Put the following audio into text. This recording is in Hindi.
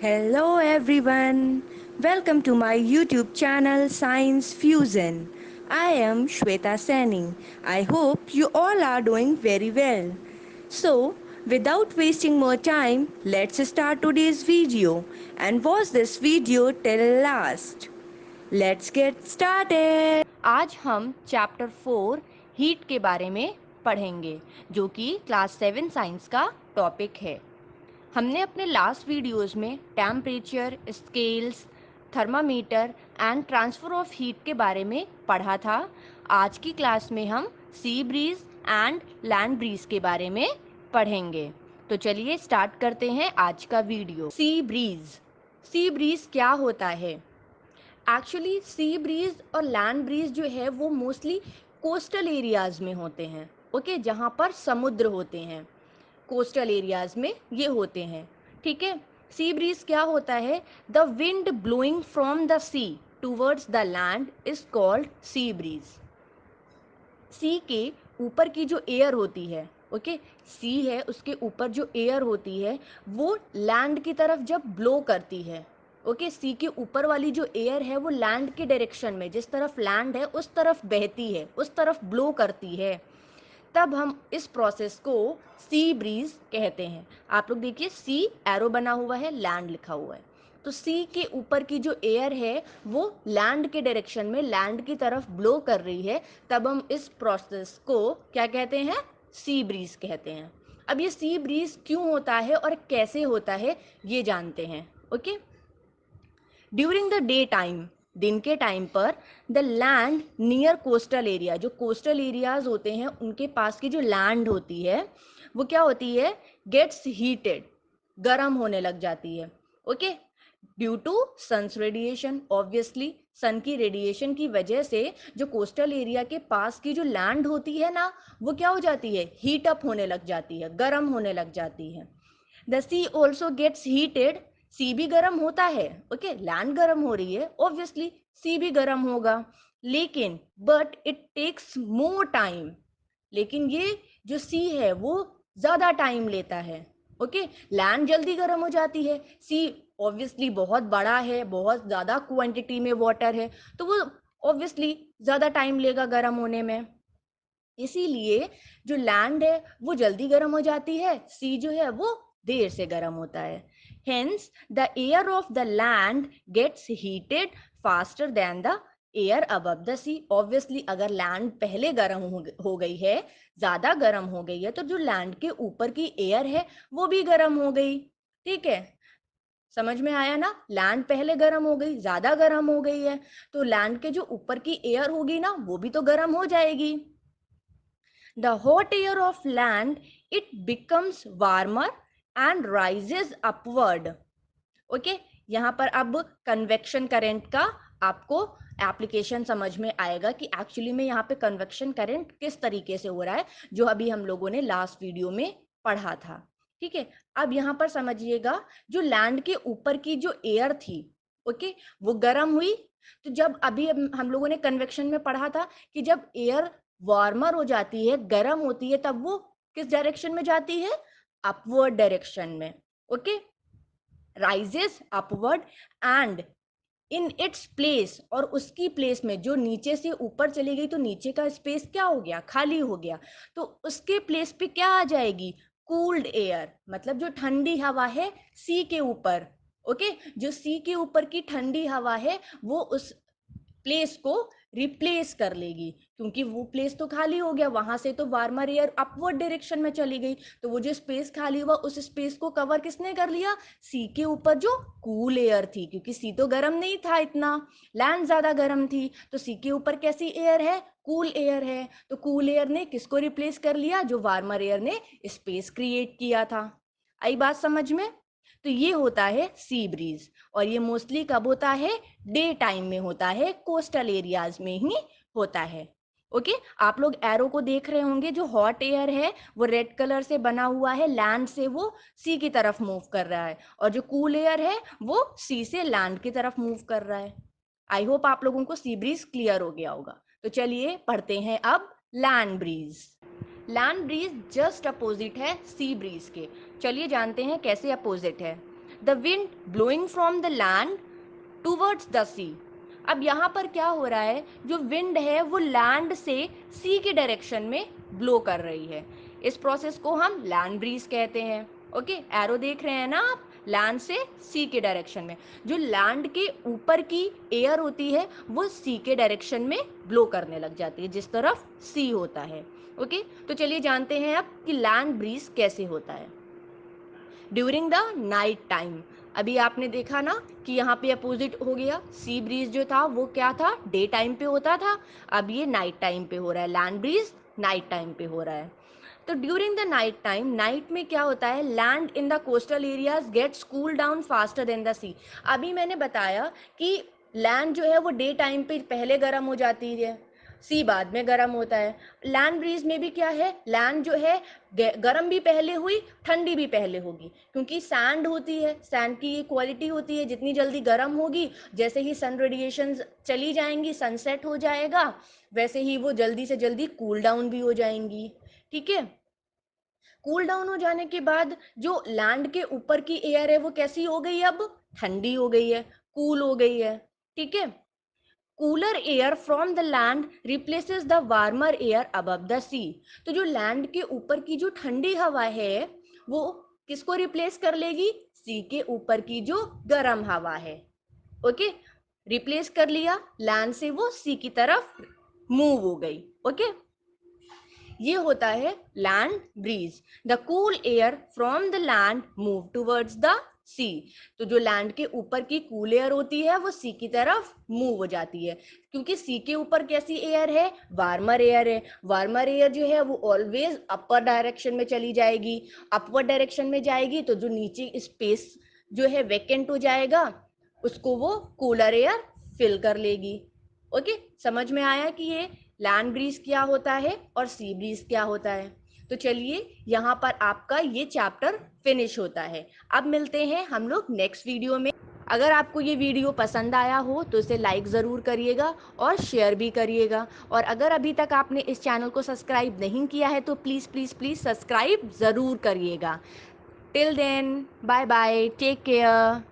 Hello everyone. Welcome to my YouTube channel Science Fusion. I am Shweta Sani. I hope you all are doing very well. So, without wasting more time, let's start today's video and watch this video till last. Let's get started. आज हम चैप्टर 4 हीट के बारे में पढ़ेंगे जो कि क्लास 7 साइंस का टॉपिक है। हमने अपने लास्ट वीडियोस में temperature, scales, thermometer and transfer of heat के बारे में पढ़ा था। आज की क्लास में हम sea breeze and land breeze के बारे में पढ़ेंगे। तो चलिए स्टार्ट करते हैं आज का वीडियो। सी ब्रीज क्या होता है? एक्चुअली सी ब्रीज और लैंड ब्रीज जो है वो मोस्टली कोस्टल एरियाज़ में होते हैं, ओके, जहाँ पर समुद्र होते हैं, कोस्टल एरियाज में ये होते हैं। ठीक है। सी ब्रीज क्या होता है? The wind blowing from the sea towards the land is called sea breeze. Sea के ऊपर की जो एयर होती है, ओके, सी है उसके ऊपर जो एयर होती है वो लैंड की तरफ जब ब्लो करती है, ओके, सी के ऊपर वाली जो एयर है वो लैंड के डायरेक्शन में, जिस तरफ लैंड है उस तरफ बहती है, उस तरफ ब्लो करती है, तब हम इस प्रोसेस को सी ब्रीज कहते हैं। आप लोग देखिए सी एरो बना हुआ है, लैंड लिखा हुआ है, तो सी के ऊपर की जो एयर है वो लैंड के डायरेक्शन में, लैंड की तरफ ब्लो कर रही है, तब हम इस प्रोसेस को क्या कहते हैं? सी ब्रीज कहते हैं। अब ये सी ब्रीज क्यों होता है और कैसे होता है ये जानते हैं, okay. During the day time, दिन के टाइम पर, the land near coastal area, जो कोस्टल एरियाज होते हैं उनके पास की जो लैंड होती है वो क्या होती है? गेट्स हीटेड, गर्म होने लग जाती है, okay, due to sun's radiation. Obviously sun की रेडिएशन की वजह से जो कोस्टल एरिया के पास की जो लैंड होती है ना वो क्या हो जाती है? हीट अप होने लग जाती है, गर्म होने लग जाती है। The sea also gets heated, sea भी गर्म होता है, ओके, लैंड गर्म हो रही है, ऑब्वियसली सी भी गर्म होगा, लेकिन but it takes more time, लेकिन ये जो सी है वो ज्यादा टाइम लेता है, ओके। लैंड जल्दी गर्म हो जाती है, सी ऑब्वियसली बहुत बड़ा है, बहुत ज्यादा क्वांटिटी में वाटर है, तो वो ऑब्वियसली ज्यादा टाइम लेगा गर्म होने में, इसीलिए जो लैंड है वो जल्दी गर्म हो जाती है, सी जो है वो देर से गर्म होता है। Hence the air of the land gets heated faster than the air above the sea. Obviously अगर लैंड पहले गर्म हो गई है, ज्यादा गर्म हो गई है, तो जो लैंड के ऊपर की एयर है वो भी गर्म हो गई। ठीक है, समझ में आया ना? लैंड पहले गर्म हो गई, ज्यादा गर्म हो गई है, तो लैंड के जो ऊपर की एयर होगी ना वो भी तो गर्म हो जाएगी। The hot air of land, it becomes warmer and rises upward. Okay, यहाँ पर अब कन्वेक्शन करंट का आपको एप्लीकेशन समझ में आएगा कि एक्चुअली में यहाँ पे कन्वेक्शन करंट किस तरीके से हो रहा है, जो अभी हम लोगों ने लास्ट वीडियो में पढ़ा था। ठीक है, अब यहाँ पर समझिएगा, जो लैंड के ऊपर की जो एयर थी, ओके, वो गर्म हुई, तो जब अभी हम लोगों ने कन्वेक्शन में पढ़ा था कि जब एयर वार्मर हो जाती है, गर्म होती है, तब वो किस डायरेक्शन में जाती है? अपवर्ड डायरेक्शन में, okay, rises upward and in its place, और उसकी प्लेस में जो नीचे से ऊपर चली गई तो नीचे का स्पेस क्या हो गया? खाली हो गया, तो उसके प्लेस पे क्या आ जाएगी? कूल्ड एयर, मतलब जो ठंडी हवा है सी के ऊपर, ओके, जो सी के ऊपर की ठंडी हवा है वो उस प्लेस को रिप्लेस कर लेगी, क्योंकि वो प्लेस तो खाली हो गया, वहां से तो वार्मर एयर अपवर्ड डायरेक्शन में चली गई, तो वो जो स्पेस खाली हुआ उस स्पेस को कवर किसने कर लिया? सी के ऊपर जो कूल एयर थी, क्योंकि सी तो गर्म नहीं था इतना, लैंड ज्यादा गर्म थी, तो सी के ऊपर कैसी एयर है? कूल एयर है, तो कूल एयर ने किसको रिप्लेस कर लिया? जो वार्मर एयर ने स्पेस क्रिएट किया था। आई बात समझ में? तो ये होता है सी ब्रीज, और ये मोस्टली कब होता है? डे टाइम में होता है, कोस्टल एरियाज में ही होता है, ओके। आप लोग एरो को देख रहे होंगे, जो हॉट एयर है वो रेड कलर से बना हुआ है, लैंड से वो सी की तरफ मूव कर रहा है, और जो कूल एयर है वो सी से लैंड की तरफ मूव कर रहा है। आई होप आप लोगों को सी ब्रीज क्लियर हो गया होगा। तो चलिए पढ़ते हैं अब land breeze. Land breeze just opposite है सी ब्रीज के। चलिए जानते हैं कैसे अपोजिट है। The wind blowing from the land towards the sea. अब यहाँ पर क्या हो रहा है, जो विंड है वो लैंड से सी की डायरेक्शन में ब्लो कर रही है। इस प्रोसेस को हम लैंड ब्रीज कहते हैं। ओके, एरो देख रहे हैं ना आप, लैंड से सी के डायरेक्शन में। जो लैंड के ऊपर की एयर होती है वो सी के डायरेक्शन में ब्लो करने लग जाती है, जिस तरफ सी होता है। ओके, तो चलिए जानते हैं अब कि लैंड ब्रीज कैसे होता है। ड्यूरिंग द नाइट टाइम, अभी आपने देखा ना कि यहाँ पे अपोजिट हो गया, सी ब्रीज जो था वो क्या था, डे टाइम पे होता था, अब ये नाइट टाइम पे हो रहा है, लैंड ब्रीज नाइट टाइम पे हो रहा है। तो during the night time, night में क्या होता है, land in the coastal areas gets cool down faster than the sea. अभी मैंने बताया कि लैंड जो है वो डे टाइम पे पहले गर्म हो जाती है, सी बाद में गर्म होता है। लैंड ब्रीज में भी क्या है, लैंड जो है गर्म भी पहले हुई, ठंडी भी पहले होगी, क्योंकि सैंड होती है, सैंड की ये क्वालिटी होती है, जितनी जल्दी गर्म होगी, जैसे ही सन रेडिएशन चली जाएंगी, सनसेट हो जाएगा, वैसे ही वो जल्दी से जल्दी कूल डाउन भी हो जाएंगी। ठीक है, कूल डाउन हो जाने के बाद जो लैंड के ऊपर की एयर है वो कैसी हो गई, अब ठंडी हो गई है, कूल हो गई है। ठीक है, cooler air from the land replaces the warmer air above the sea. तो जो लैंड के ऊपर की जो ठंडी हवा है वो किसको रिप्लेस कर लेगी, सी के ऊपर की जो गर्म हवा है। ओके, रिप्लेस कर लिया, लैंड से वो सी की तरफ मूव हो गई। ओके, ये होता है land breeze. The cool air from the land move towards the sea. तो जो लैंड के ऊपर की कूल एयर होती है वो सी की तरफ मूव हो जाती है, क्योंकि सी के ऊपर कैसी एयर है, वार्मर एयर है। वार्मर एयर जो है वो ऑलवेज अपर डायरेक्शन में चली जाएगी, अपवर्ड डायरेक्शन में जाएगी, तो जो नीचे स्पेस जो है वैकेंट हो जाएगा उसको वो कूलर एयर फिल कर लेगी। ओके, समझ में आया कि ये लैंड ब्रीज क्या होता है और सी ब्रीज क्या होता है। तो चलिए यहाँ पर आपका ये चैप्टर फिनिश होता है। अब मिलते हैं हम लोग नेक्स्ट वीडियो में। अगर आपको ये वीडियो पसंद आया हो तो इसे लाइक ज़रूर करिएगा और शेयर भी करिएगा, और अगर अभी तक आपने इस चैनल को सब्सक्राइब नहीं किया है तो प्लीज़ प्लीज़ प्लीज़ सब्सक्राइब ज़रूर करिएगा। Till then, bye bye, take care.